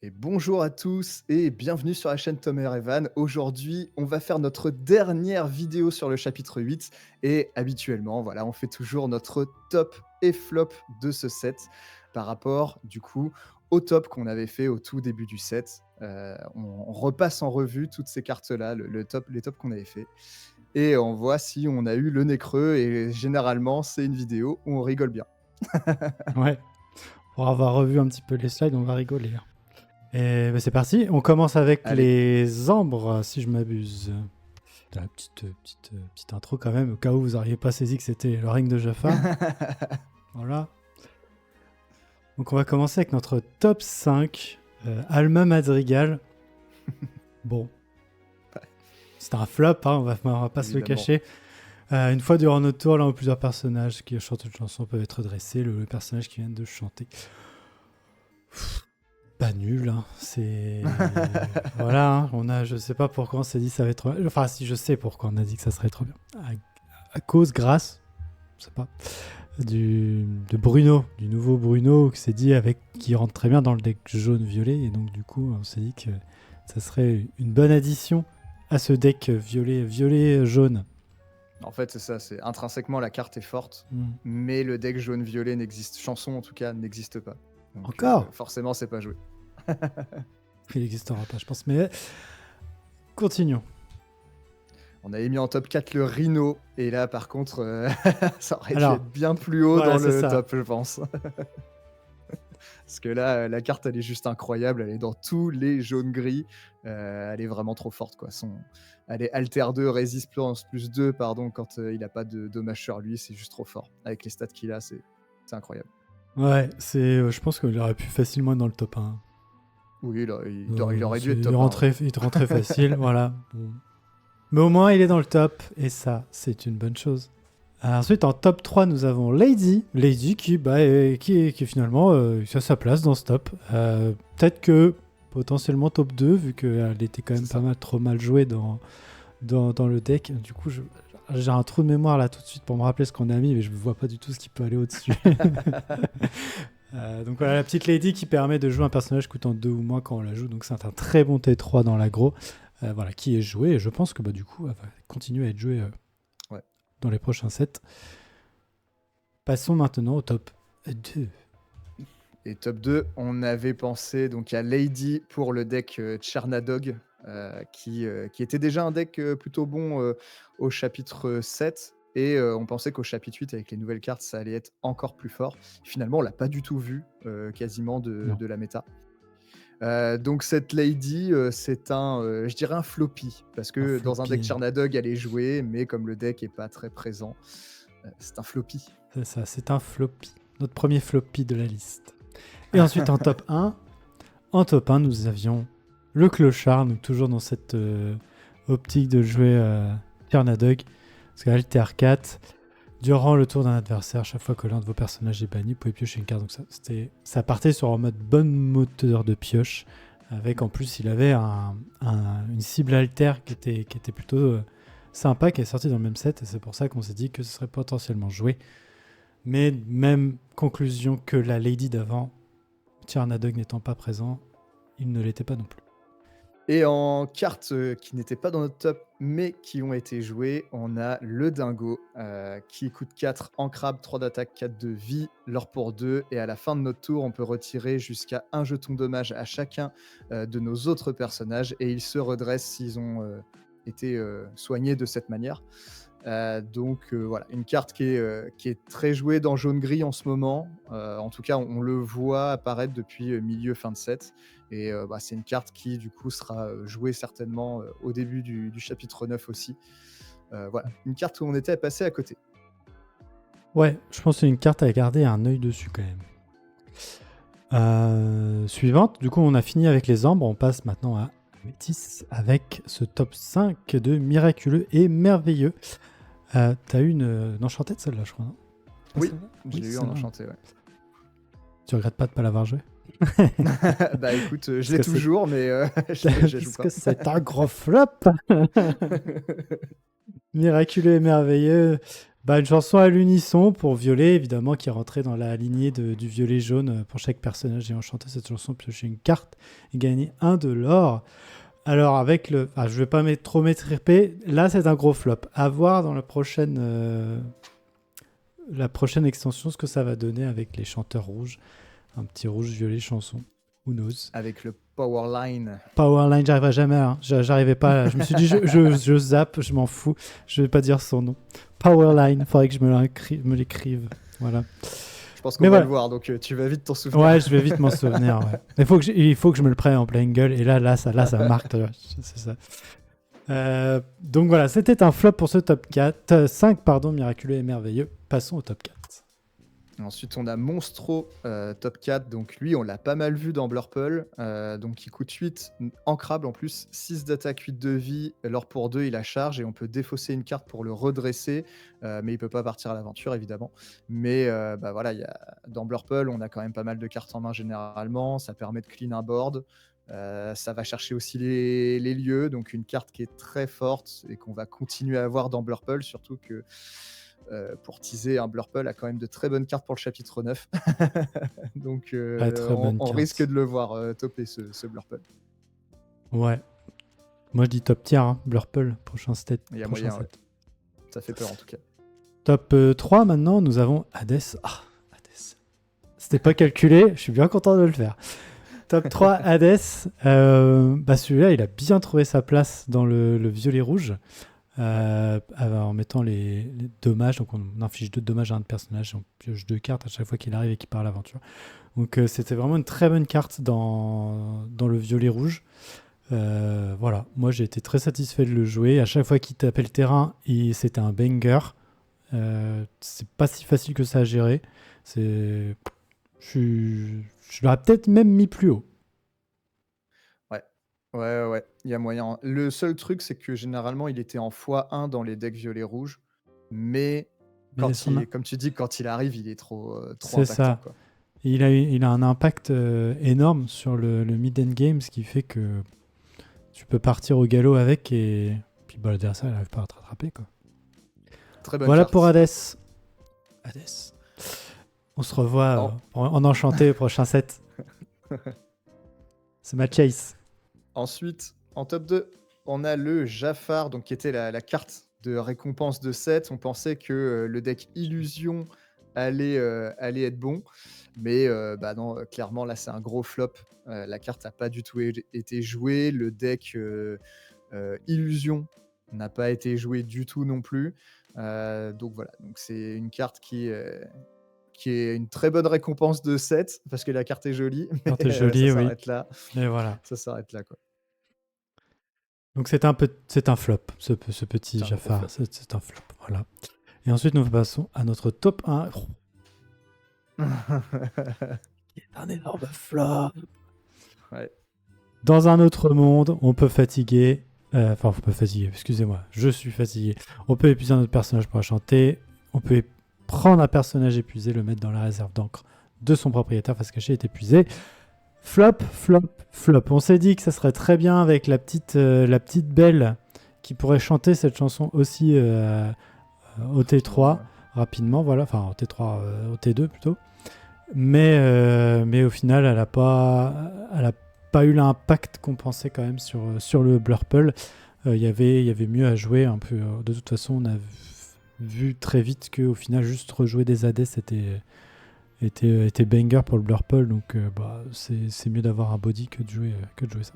Et bonjour à tous et bienvenue sur la chaîne Tom et Evan. Aujourd'hui, on va faire notre dernière vidéo sur le chapitre 8 et habituellement, voilà, on fait toujours notre top et flop de ce set par rapport du coup au top qu'on avait fait au tout début du set. On repasse en revue toutes ces cartes-là, le top, les tops qu'on avait fait et on voit si on a eu le nez creux et généralement, c'est une vidéo où on rigole bien. Ouais, pour avoir revu un petit peu les slides, on va rigoler, hein. Et bah, c'est parti, on commence avec Allez, les ambres, si je m'abuse. La petite intro quand même, au cas où vous n'auriez pas saisi que c'était le ring de Jafar. Voilà. Donc on va commencer avec notre top 5. Alma Madrigal. Bon, c'est un flop, hein, on va pas se le évidemment. cacher. Une fois durant notre tour, l'un ou plusieurs personnages qui chantent une chanson peuvent être dressés. Le personnage qui vient de chanter. Pas nul, hein. C'est voilà, hein. Je sais pas pourquoi on s'est dit ça va être. Enfin, si je sais pourquoi on a dit que ça serait trop bien. À cause, grâce, je sais pas, de Bruno, du nouveau Bruno qui s'est dit qui rentre très bien dans le deck jaune-violet et donc du coup on s'est dit que ça serait une bonne addition à ce deck violet-jaune. En fait, c'est ça, c'est intrinsèquement la carte est forte, Hmm. mais le deck jaune-violet n'existe, chanson en tout cas, n'existe pas. Donc Encore, forcément, c'est pas joué. il n'existera pas, je pense. Mais continuons. On avait mis en top 4 le Rhino, et là par contre, ça aurait dû Alors, être bien plus haut voilà, dans c'est le ça. top, je pense. Parce que là, la carte, elle est juste incroyable, elle est dans tous les jaunes-gris, elle est vraiment trop forte, quoi. Elle est Alter 2, Résistance plus 2, pardon, quand il a pas de dommage sur lui, c'est juste trop fort. Avec les stats qu'il a, c'est incroyable. Ouais, je pense qu'il aurait pu facilement être dans le top 1. Oui, il aurait dû être Il top 1, ouais. rentrait facile, voilà. Bon. Mais au moins, il est dans le top, et ça, c'est une bonne chose. Ensuite, en top 3, nous avons Lady. Lady qui finalement a sa place dans ce top. Peut-être que potentiellement top 2, vu qu'elle était quand C'est même pas ça. mal trop mal jouée dans le deck. Du coup, j'ai un trou de mémoire là tout de suite pour me rappeler ce qu'on a mis, mais je ne vois pas du tout ce qui peut aller au-dessus. Donc voilà, la petite Lady qui permet de jouer un personnage coûtant 2 ou moins quand on la joue. Donc c'est un très bon T3 dans l'aggro. Voilà, qui est joué. Et je pense que du coup, elle va continuer à être jouée Ouais. dans les prochains sets. Passons maintenant au top 2. Et top 2, on avait pensé donc à Lady pour le deck Chernadog, qui était déjà un deck plutôt bon au chapitre 7. Et on pensait qu'au chapitre 8, avec les nouvelles cartes, ça allait être encore plus fort. Finalement, on l'a pas du tout vu quasiment Non. de la méta. Donc cette Lady, c'est je dirais un floppy, parce Un que dans un deck floppy. Chernadog, elle est jouée, mais comme le deck est pas très présent, c'est un floppy. C'est ça, c'est un floppy. Notre premier floppy de la liste. Et ensuite en top 1. En top 1, nous avions le clochard, donc toujours dans cette optique de jouer Carnadog. Parce qu'Alter 4, durant le tour d'un adversaire, chaque fois que l'un de vos personnages est banni, vous pouvez piocher une carte. Donc ça partait sur un mode bonne moteur de pioche. Avec en plus, il avait une cible alter qui était plutôt sympa, qui est sortie dans le même set. Et c'est pour ça qu'on s'est dit que ce serait potentiellement joué. Mais même conclusion que la Lady d'avant, Tyrnadog n'étant pas présent, il ne l'était pas non plus. Et en cartes qui n'étaient pas dans notre top, mais qui ont été jouées, on a le Dingo, qui coûte 4 en crabe, 3 d'attaque, 4 de vie, l'or pour 2. Et à la fin de notre tour, on peut retirer jusqu'à un jeton dommage à chacun de nos autres personnages. Et ils se redressent s'ils ont été soignés de cette manière. Donc voilà, une carte qui est très jouée dans jaune-gris en ce moment. En tout cas, on le voit apparaître depuis milieu fin de set. Et c'est une carte qui, du coup, sera jouée certainement au début du chapitre 9 aussi. Voilà, une carte où on était passé à côté. Ouais, je pense que c'est une carte à garder un œil dessus quand même. Suivante, du coup on a fini avec les ambres, on passe maintenant à Métis avec ce top 5 de miraculeux et merveilleux. T'as eu une enchantée de celle-là, je crois, non? Pas Oui, celle-là je Oui, l'ai c'est eu en celle-là. enchanté, ouais. Tu regrettes pas de pas l'avoir joué? Bah écoute, je Parce l'ai que c'est toujours, mais je la joue parce pas. que c'est un gros flop. Miraculeux et merveilleux. Une chanson à l'unisson pour Violet, évidemment, qui est rentrée dans la lignée du violet jaune pour chaque personnage ayant chanté cette chanson, piocher une carte et gagner 1 de l'or. Alors, avec le... je vais pas trop m'étriper. Là, c'est un gros flop. À voir dans la prochaine extension ce que ça va donner avec les chanteurs rouges. Un petit rouge-violet chanson. Who knows? Avec le Powerline. Powerline, j'arriverai jamais. Hein. J'arrivais pas. Je me suis dit, je zappe, je m'en fous. Je vais pas dire son nom. Powerline, faudrait que je me l'écrive. Voilà. Je pense qu'on va le voir, donc tu vas vite t'en souvenir. Ouais, je vais vite m'en souvenir. Ouais. Il faut que je me le prenne en pleine gueule. Et là ça marque. C'est ça. Donc voilà, c'était un flop pour ce top 4. 5, miraculeux et merveilleux. Passons au top 4. Ensuite, on a Monstro, top 4. Donc lui, on l'a pas mal vu dans Blurple. Donc il coûte 8, ancrable en plus, 6 d'attaque, 8 de vie. L'or pour 2, il a charge et on peut défausser une carte pour le redresser. Mais il peut pas partir à l'aventure, évidemment. Mais voilà, dans Blurple, on a quand même pas mal de cartes en main généralement. Ça permet de clean un board. Ça va chercher aussi les lieux. Donc une carte qui est très forte et qu'on va continuer à avoir dans Blurple, surtout que... pour teaser, un Blurple a quand même de très bonnes cartes pour le chapitre 9. Donc on risque de le voir topper ce Blurple. Ouais. Moi je dis top tier, hein. Blurple, prochain set. Il y a moyen, ouais. Ça fait peur en tout cas. Top 3 maintenant, nous avons Hades. Ah, Hades. C'était pas calculé, je suis bien content de le faire. Top 3, Hades. Celui-là, il a bien trouvé sa place dans le violet-rouge. En mettant les dommages, donc on inflige 2 dommages à un personnage et on pioche 2 cartes à chaque fois qu'il arrive et qu'il part à l'aventure. Donc c'était vraiment une très bonne carte dans le violet rouge. Voilà, moi j'ai été très satisfait de le jouer. À chaque fois qu'il tapait le terrain, c'était un banger. C'est pas si facile que ça à gérer. Je l'aurais peut-être même mis plus haut. Ouais, il y a moyen. Le seul truc, c'est que généralement, il était en x1 dans les decks violet-rouge, mais comme tu dis, quand il arrive, il est trop c'est impactant. Ça. Quoi. Il a un impact énorme sur le mid-end game, ce qui fait que tu peux partir au galop avec et puis l'adversaire n'arrive pas à te rattraper. Quoi. Très bonne voilà carte. Pour Hades. On se revoit en enchanté au prochain set. C'est ma chase. Ensuite, en top 2, on a le Jafar, donc, qui était la carte de récompense de set. On pensait que le deck Illusion allait être bon. Mais non, clairement, là, c'est un gros flop. La carte n'a pas du tout été jouée. Le deck Illusion n'a pas été joué du tout non plus. Donc voilà, donc c'est une carte qui est une très bonne récompense de 7 parce que la carte est jolie. Mais carte est jolie, ça s'arrête là. Et voilà. Ça s'arrête là, quoi. Donc c'est un flop, ce petit Jafar. C'est un flop, voilà. Et ensuite, nous passons à notre top 1. Un énorme flop. Ouais. Dans un autre monde, on peut fatiguer. Faut pas fatiguer, excusez-moi, je suis fatigué. On peut épuiser un autre personnage pour chanter. On peut prendre un personnage épuisé, le mettre dans la réserve d'encre de son propriétaire face cachée est épuisé. Flop. On s'est dit que ça serait très bien avec la petite Belle qui pourrait chanter cette chanson aussi au T3 rapidement, voilà, enfin au T3, au T2 plutôt. Mais au final, elle a pas eu l'impact qu'on pensait quand même sur le Blurple. Il y avait mieux à jouer un peu. De toute façon, on a vu très vite qu'au final, juste rejouer des Hades était banger pour le Blurple, donc c'est mieux d'avoir un body que de jouer ça.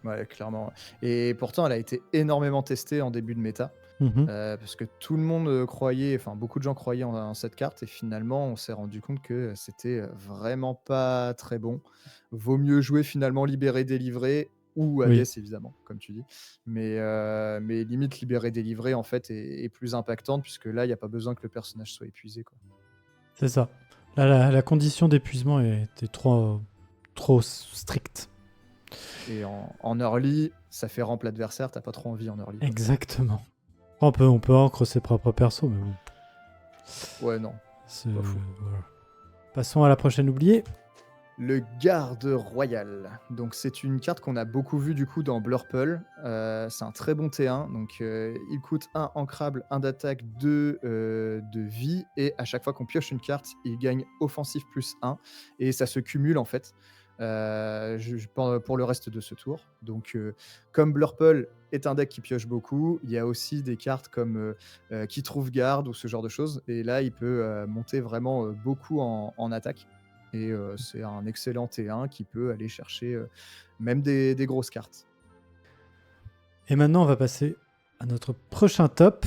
Ouais, clairement. Et pourtant, elle a été énormément testée en début de méta. Parce que tout le monde croyait, enfin beaucoup de gens croyaient en cette carte, et finalement on s'est rendu compte que c'était vraiment pas très bon. Vaut mieux jouer finalement libéré délivré ou Hades, évidemment, comme tu dis. Mais limite libéré délivré en fait est plus impactante, puisque là il n'y a pas besoin que le personnage soit épuisé, quoi. C'est ça. Là, la condition d'épuisement était trop stricte. Et en early, ça fait ramp l'adversaire, t'as pas trop envie en early. Exactement. On peut ancre ses propres persos, mais bon. Ouais, non. Voilà. Passons à la prochaine oubliée. Le garde royal. Donc c'est une carte qu'on a beaucoup vue du coup dans Blurple. C'est un très bon T1. Donc il coûte 1 ancrable, 1 d'attaque, 2 de vie. Et à chaque fois qu'on pioche une carte, il gagne offensif plus 1. Et ça se cumule en fait pour le reste de ce tour. Donc comme Blurple est un deck qui pioche beaucoup, il y a aussi des cartes comme qui trouve garde ou ce genre de choses. Et là, il peut monter vraiment beaucoup en attaque. Et c'est un excellent T1 qui peut aller chercher même des grosses cartes. Et maintenant, on va passer à notre prochain top.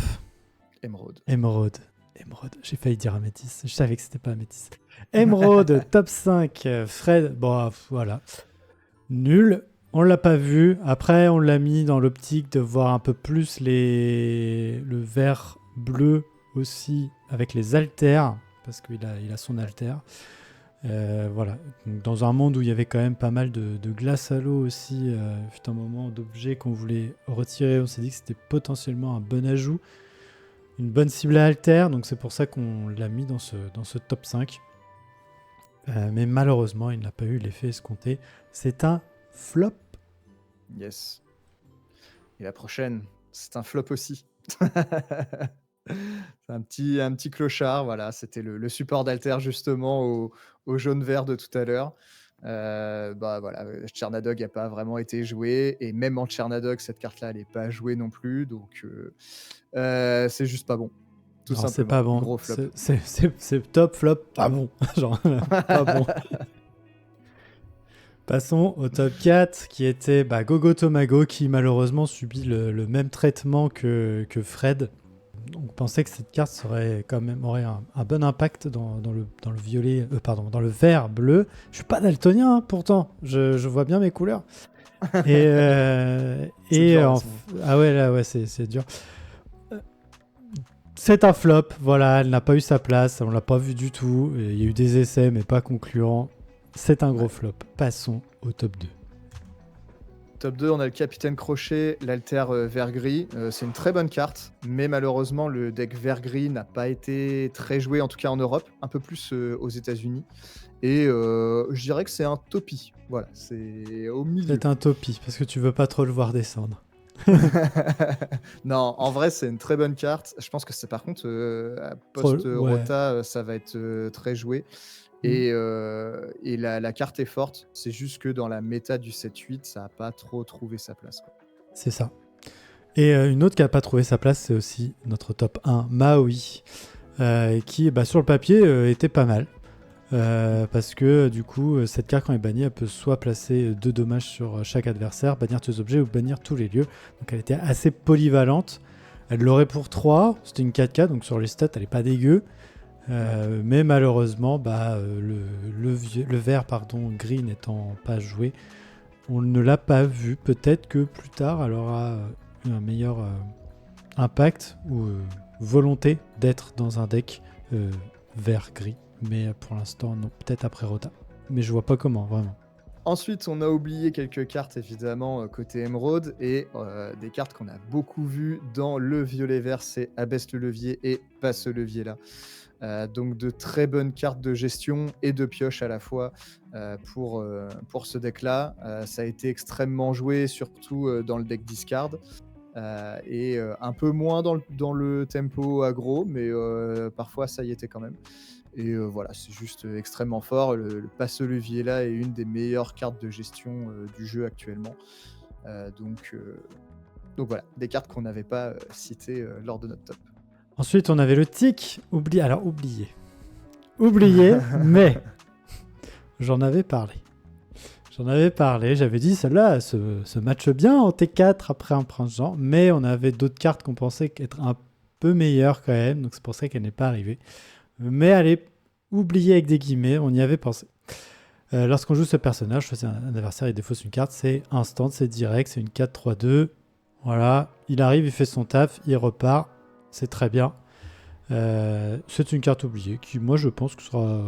Émeraude. Émeraude. J'ai failli dire Améthyste. Je savais que c'était pas Améthyste. Émeraude, top 5. Fred, bon, voilà. Nul. On l'a pas vu. Après, on l'a mis dans l'optique de voir un peu plus le vert bleu aussi avec les altères. Parce qu'il a son altère. Voilà. Donc, dans un monde où il y avait quand même pas mal de glace à l'eau aussi, fut un moment d'objets qu'on voulait retirer, on s'est dit que c'était potentiellement un bon ajout, une bonne cible à alter, donc c'est pour ça qu'on l'a mis dans ce top 5. Mais malheureusement, il n'a pas eu l'effet escompté. C'est un flop. Yes. Et la prochaine, c'est un flop aussi. C'est un petit clochard, voilà, c'était le support d'alter justement au jaune-vert de tout à l'heure. Bah voilà, Chernadog n'a pas vraiment été joué, et même en Chernadog, cette carte-là, elle n'est pas jouée non plus, donc c'est juste pas bon. Tout Non, simplement. c'est pas bon. Gros flop. C'est top flop, pas bon. Genre, pas bon. Passons au top 4 qui était Gogo Tomago, qui malheureusement subit le même traitement que Fred. On pensait que cette carte aurait un bon impact dans le violet, dans le vert bleu. Je suis pas daltonien pourtant, je vois bien mes couleurs. Et ah ouais, là ouais, c'est dur. C'est un flop, voilà, elle n'a pas eu sa place, on l'a pas vu du tout. Il y a eu des essais mais pas concluants. C'est un gros flop. Passons au top 2. Top 2, on a le Capitaine Crochet, l'alter vert-gris. C'est une très bonne carte, mais malheureusement, le deck vert-gris n'a pas été très joué, en tout cas en Europe, un peu plus aux États-Unis. Et je dirais que c'est un topi. Voilà, c'est au milieu. C'est un topi, parce que tu veux pas trop le voir descendre. Non, en vrai, c'est une très bonne carte. Je pense que c'est par contre, post-Rota, ça va être très joué. Et la carte est forte, c'est juste que dans la méta du 7-8, ça n'a pas trop trouvé sa place, quoi. C'est ça. Et une autre qui n'a pas trouvé sa place, c'est aussi notre top 1, Maui, qui sur le papier était pas mal. Parce que du coup, cette carte, quand elle est bannie, elle peut soit placer 2 dommages sur chaque adversaire, bannir tous les objets ou bannir tous les lieux. Donc elle était assez polyvalente. Elle l'aurait pour 3, c'était une 4K, donc sur les stats, elle n'est pas dégueu. Mais malheureusement, le vert gris n'étant pas joué, on ne l'a pas vu. Peut-être que plus tard, elle aura un meilleur impact ou volonté d'être dans un deck vert-gris. Mais pour l'instant, non. Peut-être après Rota. Mais je vois pas comment, vraiment. Ensuite, on a oublié quelques cartes, évidemment, côté Émeraude, et des cartes qu'on a beaucoup vues dans le violet-vert, c'est Abaisse le levier et Passe ce levier-là. Donc de très bonnes cartes de gestion et de pioche à la fois pour ce deck-là. Ça a été extrêmement joué, surtout dans le deck discard. Et un peu moins dans le tempo aggro, mais parfois ça y était quand même. Et voilà, c'est juste extrêmement fort. Le passe-levier là est une des meilleures cartes de gestion du jeu actuellement. Donc voilà, des cartes qu'on n'avait pas citées lors de notre top. Ensuite, on avait le tic. Oublié, mais j'en avais parlé. J'avais dit, celle-là se matche bien en T4 après un prince-Jean, mais on avait d'autres cartes qu'on pensait être un peu meilleures quand même, donc c'est pour ça qu'elle n'est pas arrivée. Mais elle est oubliée avec des guillemets, on y avait pensé. Lorsqu'on joue ce personnage, choisit un adversaire et défausse une carte, c'est instant, c'est direct, c'est une 4-3-2. Voilà, il arrive, il fait son taf, il repart, c'est très bien. C'est une carte oubliée qui, moi, je pense que sera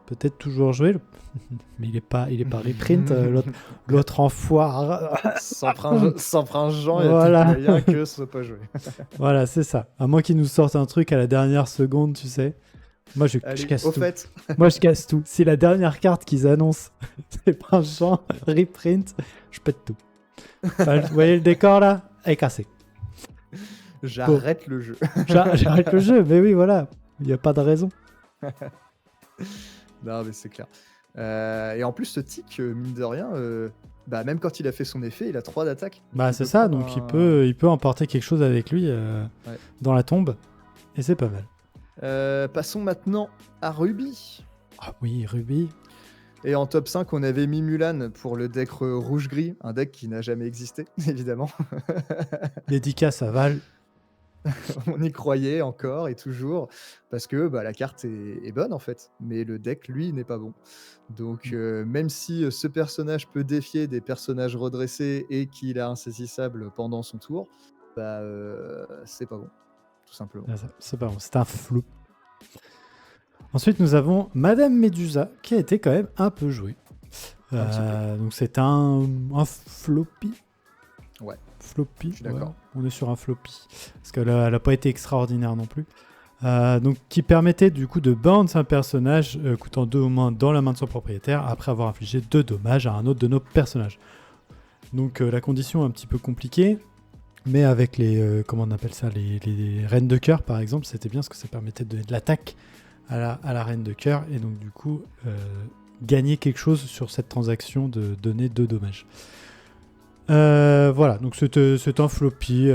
peut-être toujours jouée, mais il est pas reprint, l'autre enfoire. Sans prince Jean, il y a voilà. tout moyen que ce soit pas joué. Voilà, c'est ça. À moins qu'il nous sorte un truc à la dernière seconde, tu sais. Moi, je Allez, casse au tout. fait, Moi, je casse tout. Si la dernière carte qu'ils annoncent, c'est Prince Jean, reprint, je pète tout. Enfin, vous voyez le décor là? Elle est cassée. Bon, j'arrête le jeu. j'arrête le jeu, mais oui, voilà. Il n'y a pas de raison. Non, mais c'est clair. Et en plus, ce tic, mine de rien, bah, même quand il a fait son effet, il a 3 d'attaque. Donc Bah, il c'est peut ça, prendre donc un- il peut emporter quelque chose avec lui Ouais. dans la tombe. Et c'est pas mal. Passons maintenant à Ruby. Ah oui, Ruby. Et en top 5, on avait mis Mulan pour le deck rouge-gris, un deck qui n'a jamais existé, évidemment. Dédicace à Val. On y croyait encore et toujours, parce que bah, la carte est bonne en fait, mais le deck, lui, n'est pas bon. Donc, même si ce personnage peut défier des personnages redressés et qu'il est insaisissable pendant son tour, bah, c'est pas bon, tout simplement. Ah, c'est pas bon, c'est un flou. Ensuite, nous avons Madame Medusa, qui a été quand même un peu jouée. Un petit peu. Donc c'est un floppy. Ouais, Floppy, je suis d'accord. ouais, on est sur un floppy. Parce qu'elle n'a pas été extraordinaire non plus. Donc, qui permettait du coup de bounce un personnage coûtant 2 ou moins dans la main de son propriétaire après avoir infligé 2 dommages à un autre de nos personnages. Donc la condition est un petit peu compliquée, mais avec les comment on appelle ça, les reines de cœur par exemple, c'était bien parce que ça permettait de donner de l'attaque à la reine de cœur et donc du coup gagner quelque chose sur cette transaction de donner 2 dommages. Voilà, donc c'est un floppy.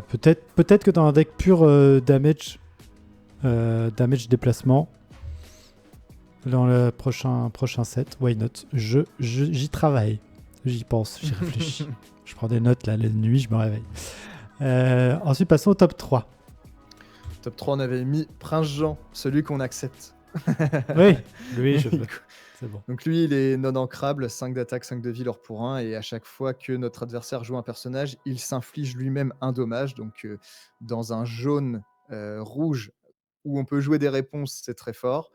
Peut-être que dans un deck pur damage déplacement, dans le prochain set, why not? J'y travaille, j'y pense, j'y réfléchis. Je prends des notes là, la nuit, je me réveille. Ensuite, passons au top 3. Top 3, on avait mis Prince Jean, celui qu'on accepte. Oui, lui, je veux. C'est bon. Donc lui, il est non ancrable, 5 d'attaque, 5 de vie, l'or pour 1, et à chaque fois que notre adversaire joue un personnage, il s'inflige lui-même un dommage. Donc dans un jaune rouge où on peut jouer des réponses, c'est très fort.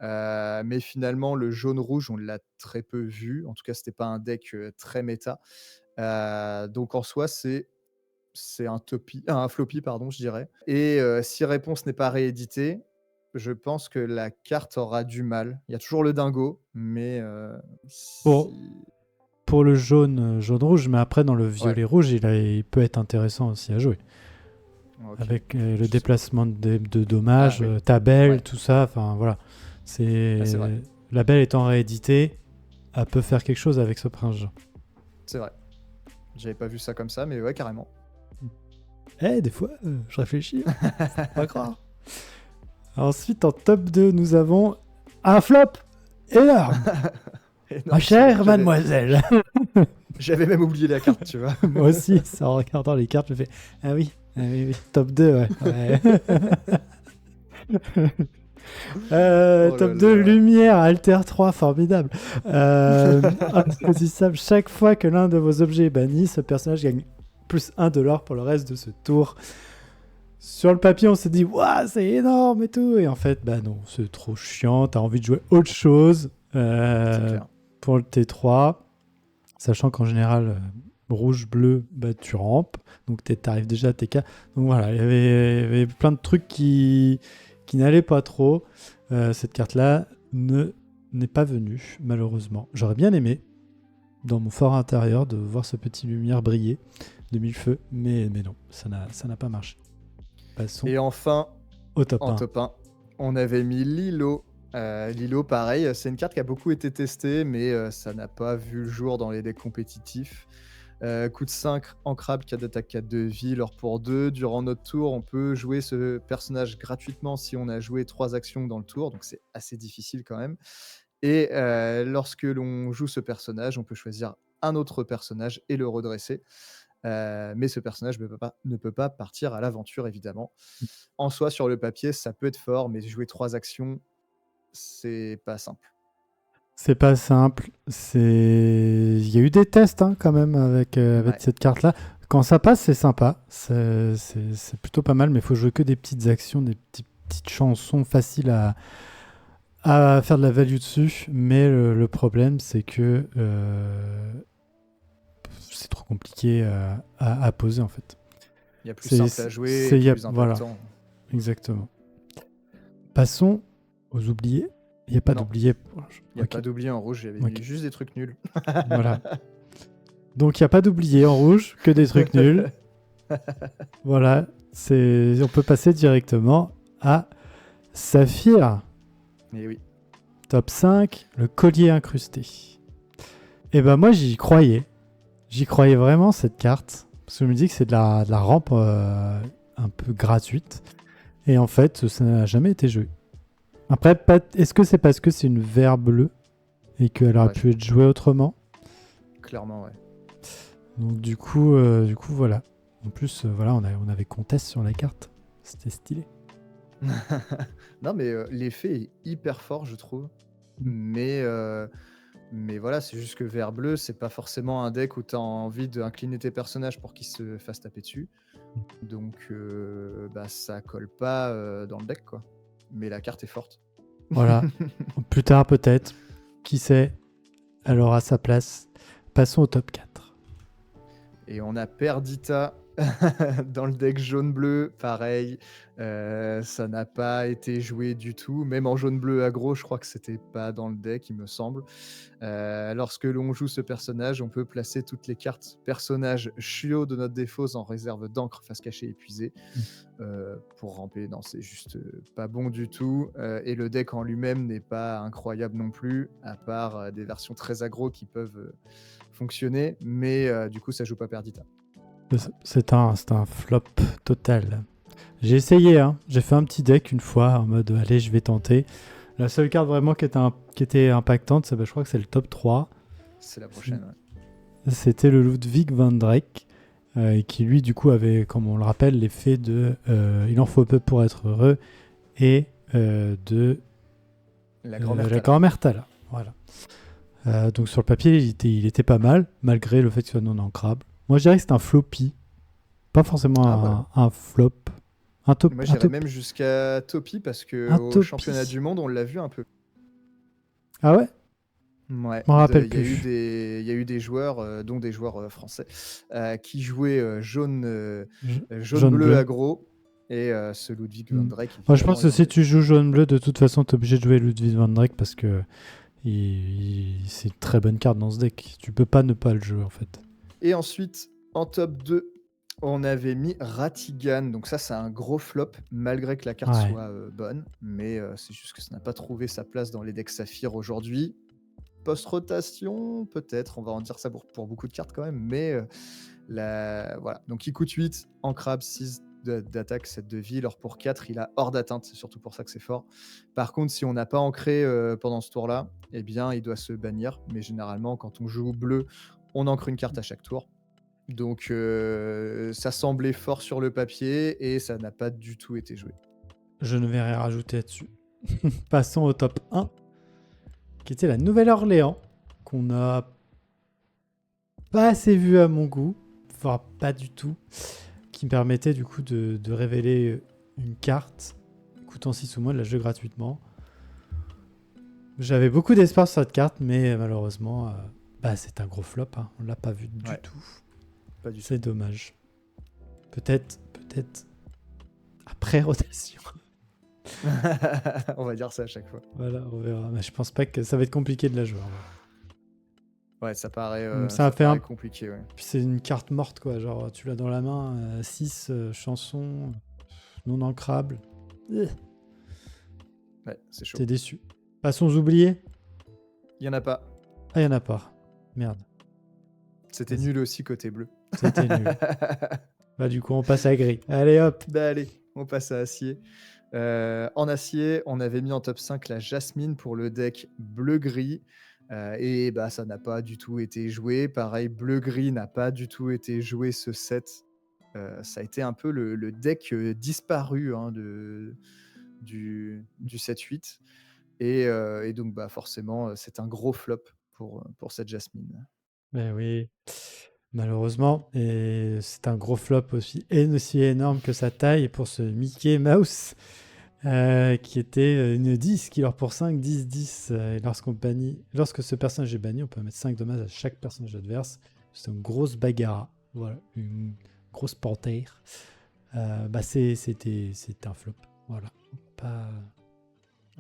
Mais finalement, le jaune-rouge, on l'a très peu vu. En tout cas, c'était pas un deck très méta. Donc en soi, c'est un floppy, pardon, je dirais. Et si réponse n'est pas réédité, je pense que la carte aura du mal. Il y a toujours le dingo, mais Pour, si... pour le jaune-rouge, mais après, dans le Ouais, violet-rouge, il peut être intéressant aussi à jouer. ok. Avec le Je sais- déplacement de Ah dommages, oui, ta belle, ouais, tout ça, enfin voilà. c'est vrai, La belle étant rééditée, elle peut faire quelque chose avec ce prince Jean. c'est vrai. J'avais pas vu ça comme ça, mais ouais, carrément. Des fois, je réfléchis. Pas croire. Ensuite, en top 2, nous avons un flop énorme. Et non, Ma chère j'avais- mademoiselle. J'avais même oublié la carte, tu vois. Moi aussi, ça, en regardant les cartes, je fais ah oui, oui, top 2, ouais. Ouais. Oh là Top 2, là. lumière, alter 3, formidable. Insaisissable. Chaque fois que l'un de vos objets est banni, ce personnage gagne plus 1 de l'or pour le reste de ce tour. Sur le papier, on s'est dit, waouh, c'est énorme et tout. Et en fait, bah non, c'est trop chiant. T'as envie de jouer autre chose C'est clair. pour le T3. Sachant qu'en général, rouge, bleu, bah, tu rampes. Donc t'arrives déjà à TK. Donc voilà, il y avait plein de trucs qui n'allaient pas trop. Cette carte-là n'est pas venue, malheureusement. J'aurais bien aimé, dans mon fort intérieur, de voir ce petit lumière briller de mille feux. Mais non, ça n'a pas marché. Passons Et enfin, au top en 1. top 1, on avait mis Lilo. Lilo, pareil, c'est une carte qui a beaucoup été testée, mais ça n'a pas vu le jour dans les decks compétitifs. Coûte 5, ancrable, 4 d'attaque, 4 de vie, l'or pour 2. Durant notre tour, on peut jouer ce personnage gratuitement si on a joué 3 actions dans le tour, donc c'est assez difficile quand même. Et lorsque l'on joue ce personnage, on peut choisir un autre personnage et le redresser. Mais ce personnage ne peut pas partir à l'aventure, évidemment. En soi, sur le papier, ça peut être fort, mais jouer 3 actions, c'est pas simple. C'est pas simple. Il y a eu des tests quand même avec Ouais, cette carte-là. Quand ça passe, c'est sympa. C'est plutôt pas mal, mais il faut jouer que des petites actions, des petites chansons faciles à faire de la value dessus. Mais le problème, c'est que c'est trop compliqué à poser en fait. il y a plus simple à jouer et plus voilà, impactant. exactement. Passons aux oubliés. Il n'y a pas Non. d'oubliés. Il n'y a pas d'oublié en rouge, j'avais Ok. juste des trucs nuls. Voilà. Donc il n'y a pas d'oubliés en rouge, que des trucs nuls. Voilà. On peut passer directement à Saphir. Et oui. Top 5, le collier incrusté. Et ben moi j'y croyais. J'y croyais vraiment cette carte. Parce que je me dis que c'est de la rampe un peu gratuite. Et en fait, ça n'a jamais été joué. Après, est-ce que c'est parce que c'est une vert bleue et qu'elle aurait Ouais. pu être jouée autrement? Clairement, ouais. Donc du coup, voilà. En plus, voilà, on avait Comtesse sur la carte. C'était stylé. Non, mais l'effet est hyper fort, je trouve. Mais voilà, c'est juste que vert bleu, c'est pas forcément un deck où tu as envie d'incliner tes personnages pour qu'ils se fassent taper dessus. Donc, bah, ça colle pas dans le deck, quoi. Mais la carte est forte. Voilà. Plus tard, peut-être. Qui sait? Elle aura sa place. Passons au top 4. Et on a Perdita dans le deck jaune-bleu, pareil. Ça n'a pas été joué du tout. Même en jaune-bleu aggro, je crois que c'était pas dans le deck, il me semble. Lorsque l'on joue ce personnage, on peut placer toutes les cartes personnages chiots de notre défausse en réserve d'encre face cachée épuisée pour ramper. Non, c'est juste pas bon du tout. Et le deck en lui-même n'est pas incroyable non plus, à part des versions très aggro qui peuvent fonctionner. Mais du coup, ça joue pas Perdita. C'est un flop total. J'ai essayé, hein. J'ai fait un petit deck une fois en mode allez, je vais tenter. La seule carte vraiment qui était impactante, je crois que c'est le top 3. C'est la prochaine, ouais. C'était le Ludwig van Drake, qui lui, du coup, avait, comme on le rappelle, l'effet de il en faut peu pour être heureux et de La grand-mère la grand-mère Tala. Voilà. Donc sur le papier, il était pas mal, malgré le fait qu'il soit non ancrable. Moi, je dirais que c'est un floppy, pas forcément un flop. Moi, j'irais même jusqu'à Topi parce qu'au championnat du monde, on l'a vu un peu. Ah ouais? Ouais. Je m'en rappelle plus. Il y a eu des joueurs, dont des joueurs français, qui jouaient jaune-bleu aggro. Et ce Ludwig van Drake. Moi, je pense que si tu joues jaune-bleu, de toute façon, tu es obligé de jouer Ludwig van Drake parce que c'est une très bonne carte dans ce deck. Tu peux pas ne pas le jouer en fait. Et ensuite, en top 2, on avait mis Ratigan. Donc ça, c'est un gros flop, malgré que la carte soit bonne. Mais c'est juste que ça n'a pas trouvé sa place dans les decks Saphir aujourd'hui. Post-rotation, peut-être. On va en dire ça pour beaucoup de cartes quand même. Mais voilà. Donc il coûte 8 en crabe, 6 d'attaque, 7 de vie. Alors pour 4, il a hors d'atteinte. C'est surtout pour ça que c'est fort. Par contre, si on n'a pas ancré pendant ce tour-là, eh bien, il doit se bannir. Mais généralement, quand on joue bleu, on ancre une carte à chaque tour. Donc ça semblait fort sur le papier et ça n'a pas du tout été joué. Je ne vais rien rajouter là-dessus. Passons au top 1, qui était la Nouvelle-Orléans, qu'on n'a pas assez vu à mon goût, voire pas du tout, qui me permettait du coup de révéler une carte coûtant 6 ou moins de la jouer gratuitement. J'avais beaucoup d'espoir sur cette carte, mais malheureusement, c'est un gros flop. Hein. On l'a pas vu du tout. Pas du tout. C'est dommage. Peut-être après rotation. On va dire ça à chaque fois. Voilà, on verra. Mais je pense pas que ça va être compliqué de la jouer. Ouais, ça paraît, ça paraît compliqué. Ouais. Puis c'est une carte morte, quoi. Genre, tu l'as dans la main, 6 chansons non ancrables. Ouais, c'est chaud. T'es déçu. Passons aux oubliés. Il y en a pas. Ah, il y en a pas. Merde. C'était nul aussi côté bleu. C'était nul. Bah, du coup, on passe à gris. Allez, hop. Bah, allez, on passe à acier. En acier, on avait mis en top 5 la Jasmine pour le deck bleu-gris. Et bah, ça n'a pas du tout été joué. Pareil, bleu-gris n'a pas du tout été joué ce set. Ça a été un peu le deck disparu hein, du 7-8. Et donc, bah, forcément, c'est un gros flop pour cette Jasmine. Ben oui, malheureusement. Et c'est un gros flop aussi énorme que sa taille pour ce Mickey Mouse. Qui était une 10 qui leur pour 5, 10, 10. Et lorsque ce personnage est banni, on peut mettre 5 dommages à chaque personnage adverse. C'est une grosse bagarre. Voilà, une grosse panthère. C'était un flop. Voilà.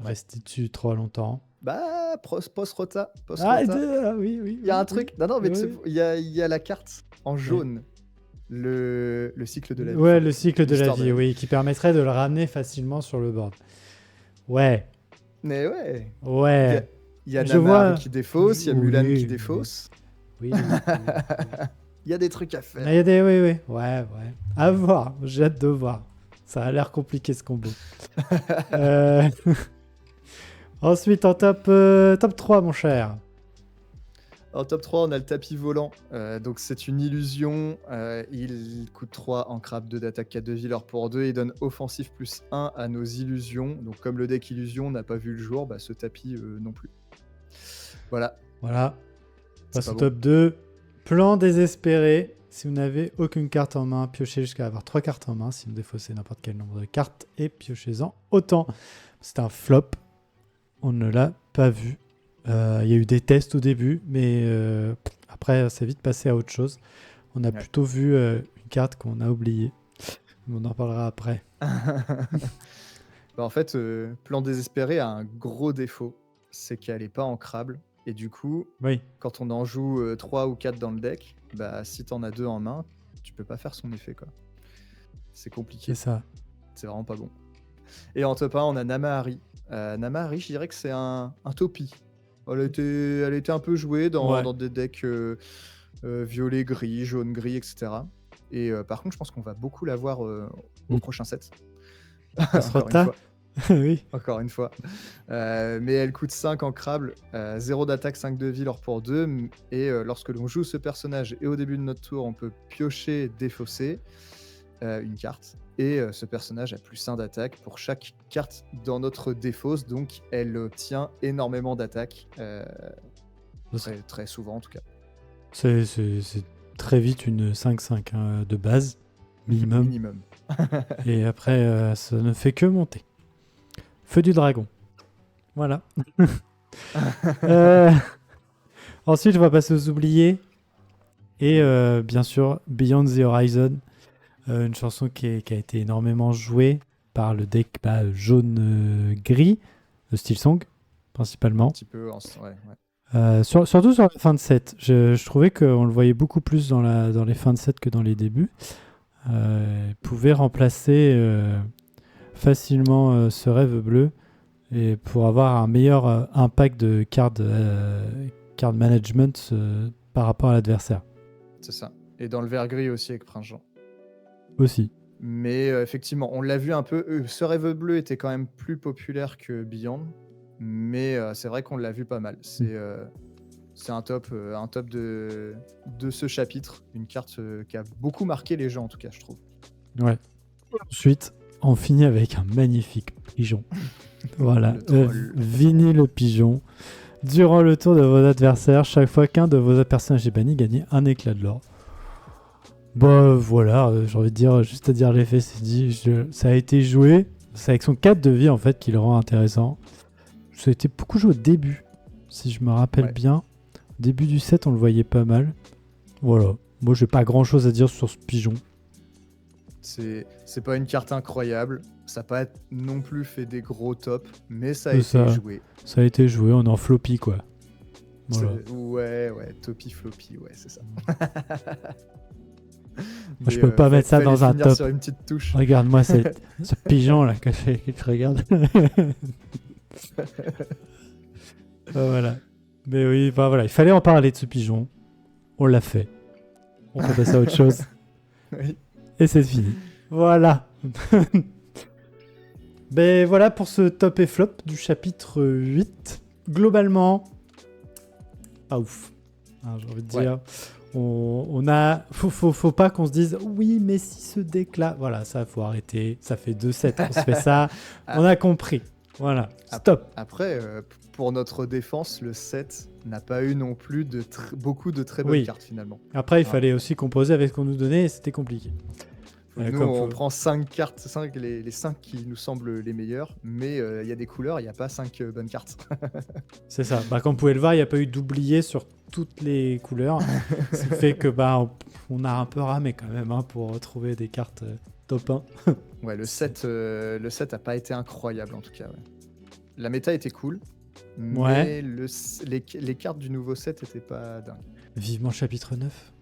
rester dessus trop longtemps. Bah, post-rota. Oui, oui. Il y a un truc. Non, mais Oui. il y a la carte en jaune. Le cycle de la vie. Ouais, le cycle de la l'histoire vie, oui, qui permettrait de le ramener facilement sur le board. Ouais, Mais ouais. ouais. Il y a Je Namahari vois. qui défausse, il y a Mulan Oui, qui oui. défausse. Oui. Il y a des trucs à faire. Il y a des... Oui, oui. Ouais. À voir. J'ai hâte de voir. Ça a l'air compliqué ce combo. Ensuite, en top 3, mon cher. En top 3, on a le tapis volant. Donc, c'est une illusion. Il coûte 3 en crabe, 2 d'attaque, 4 de vie, l'or pour 2. Il donne offensif plus 1 à nos illusions. Donc, comme le deck illusion n'a pas vu le jour, bah, ce tapis non plus. Voilà. Passe pas au bon. top 2. Plan désespéré. Si vous n'avez aucune carte en main, piochez jusqu'à avoir 3 cartes en main. Si vous défaussez n'importe quel nombre de cartes et piochez-en autant. C'est un flop. On ne l'a pas vu. Il y a eu des tests au début, mais après, c'est vite passé à autre chose. On a plutôt vu une carte qu'on a oubliée. On en parlera après. Bah, en fait, Plan désespéré a un gros défaut. C'est qu'elle n'est pas ancrable. Et du coup, quand on en joue 3 ou 4 dans le deck, bah, si t'en as 2 en main, tu peux pas faire son effet, quoi. C'est compliqué. C'est ça. C'est vraiment pas bon. Et en top 1, on a Namahari. Namahari, je dirais que c'est un topi. Elle était un peu jouée dans des decks violet, gris, jaune, gris, etc. Et par contre, je pense qu'on va beaucoup la voir au prochain set. Encore une fois. Oui. Encore une fois. Mais elle coûte 5 en crable, 0 d'attaque, 5 de vie, l'or pour 2. Et lorsque l'on joue ce personnage et au début de notre tour, on peut piocher, défausser une carte. Et ce personnage a plus 1 d'attaque pour chaque carte dans notre défausse. Donc elle obtient énormément d'attaque. Très, très souvent en tout cas. C'est très vite une 5-5 hein, de base, minimum. Et après, ça ne fait que monter. Feu du dragon. Voilà. Ensuite, on va passer aux oubliés. Et bien sûr, Beyond the Horizon. Une chanson qui a été énormément jouée par le deck jaune-gris, de Steel Song, principalement. Un petit peu, ouais. Surtout sur la fin de set. Je trouvais qu'on le voyait beaucoup plus dans les fins de set que dans les débuts. Il pouvait remplacer facilement ce rêve bleu et pour avoir un meilleur impact de card management par rapport à l'adversaire. C'est ça. Et dans le vert gris aussi avec Prince Jean. Aussi. Mais effectivement, on l'a vu un peu. Ce rêve bleu était quand même plus populaire que Beyond. Mais c'est vrai qu'on l'a vu pas mal. C'est un top de ce chapitre. Une carte qui a beaucoup marqué les gens, en tout cas, je trouve. Ouais. Ensuite, on finit avec un magnifique pigeon. Voilà. Vinny le pigeon. Durant le tour de vos adversaires, chaque fois qu'un de vos personnages est banni, gagnez un éclat de l'or. Bah voilà, j'ai envie de dire, juste à dire l'effet, c'est dit. Ça a été joué. C'est avec son 4 de vie en fait qui le rend intéressant. Ça a été beaucoup joué au début, si je me rappelle bien. Au début du set, on le voyait pas mal. Voilà. Moi, j'ai pas grand chose à dire sur ce pigeon. C'est pas une carte incroyable. Ça n'a pas non plus fait des gros tops, mais ça a été joué. Ça a été joué, on est en floppy quoi. Voilà. Ouais, topi floppy, ouais, c'est ça. Moi, je peux pas mettre ça dans un top. Sur une petite touche. Regarde-moi ce pigeon là que je regarde. Voilà. Mais oui, bah voilà, il fallait en parler de ce pigeon. On l'a fait. On peut passer à autre chose. Oui. Et c'est fini. Voilà. Ben voilà pour ce top et flop du chapitre 8. Globalement, pas ouf. J'ai envie de dire. On a. Faut pas qu'on se dise oui, mais si ce deck là. Voilà, ça, faut arrêter. Ça fait 2 sets qu'on se fait ça. On a compris. Voilà. Stop. Après, pour notre défense, le set n'a pas eu non plus beaucoup de très bonnes cartes finalement. Après, il fallait aussi composer avec ce qu'on nous donnait et c'était compliqué. Nous, on prend 5 cartes, les 5 qui nous semblent les meilleures, mais il y a des couleurs, il n'y a pas 5 bonnes cartes. C'est ça. Comme vous pouvez le voir, il n'y a pas eu d'oubliés sur toutes les couleurs. Ce qui fait que on a un peu ramé quand même pour retrouver des cartes top 1. Ouais, le set n'a pas été incroyable en tout cas. Ouais. la méta était cool, Ouais. mais les cartes du nouveau set étaient pas dingues. Vivement chapitre 9.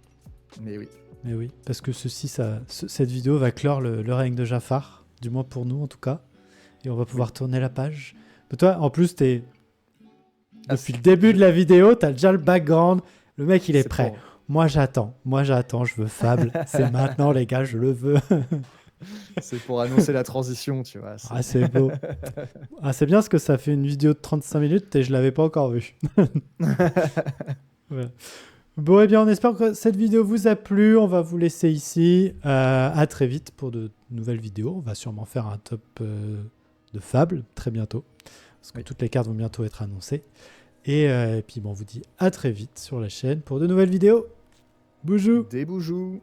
Mais oui. Mais oui, parce que cette vidéo va clore le règne de Jafar, du moins pour nous en tout cas, et on va pouvoir tourner la page. Mais toi, en plus, depuis le début de la vidéo, t'as déjà le background, le mec il est prêt. pour- Moi j'attends, je veux Fable, c'est maintenant les gars, je le veux. C'est pour annoncer la transition, tu vois. Ah c'est beau. Ah c'est bien parce que ça fait une vidéo de 35 minutes et je l'avais pas encore vue. Voilà. Bon, eh bien, on espère que cette vidéo vous a plu. On va vous laisser ici. À très vite pour de nouvelles vidéos. On va sûrement faire un top de Fable très bientôt. Parce que toutes les cartes vont bientôt être annoncées. Et puis, bon, on vous dit à très vite sur la chaîne pour de nouvelles vidéos. Boujou! Des boujous.